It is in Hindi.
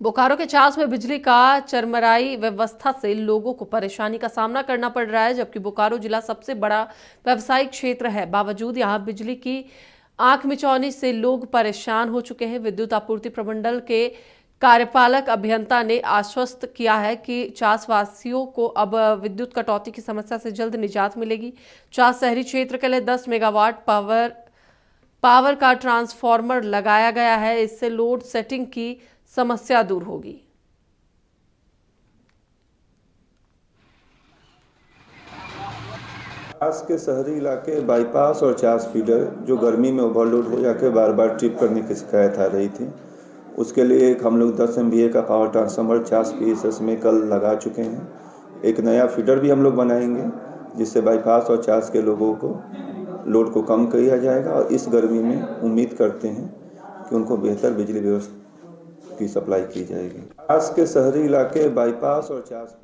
बोकारो के चास में बिजली का चरमराई व्यवस्था से लोगों को परेशानी का सामना करना पड़ रहा है, जबकि बोकारो जिला सबसे बड़ा व्यावसायिक क्षेत्र है। बावजूद यहां बिजली की आंख मिचौनी से लोग परेशान हो चुके हैं। विद्युत आपूर्ति प्रमंडल के कार्यपालक अभियंता ने आश्वस्त किया है कि चास वासियों को अब विद्युत कटौती की समस्या से जल्द निजात मिलेगी। चास शहरी क्षेत्र के लिए 10 मेगावाट पावर का ट्रांसफार्मर लगाया गया है। इससे लोड सेटिंग की समस्या दूर होगी। चास के शहरी इलाके बाईपास और चास फीडर जो गर्मी में ओवरलोड हो जाकर बार बार ट्रिप करने की शिकायत आ रही थी, उसके लिए एक हम लोग 10 MVA का पावर ट्रांसफार्मर चास PSS में कल लगा चुके हैं। एक नया फीडर भी हम लोग बनाएंगे जिससे बाईपास और चास के लोगों को लोड को कम किया जाएगा और इस गर्मी में उम्मीद करते हैं कि उनको बेहतर बिजली व्यवस्था की सप्लाई की जाएगी। चास के शहरी इलाके बाईपास और चास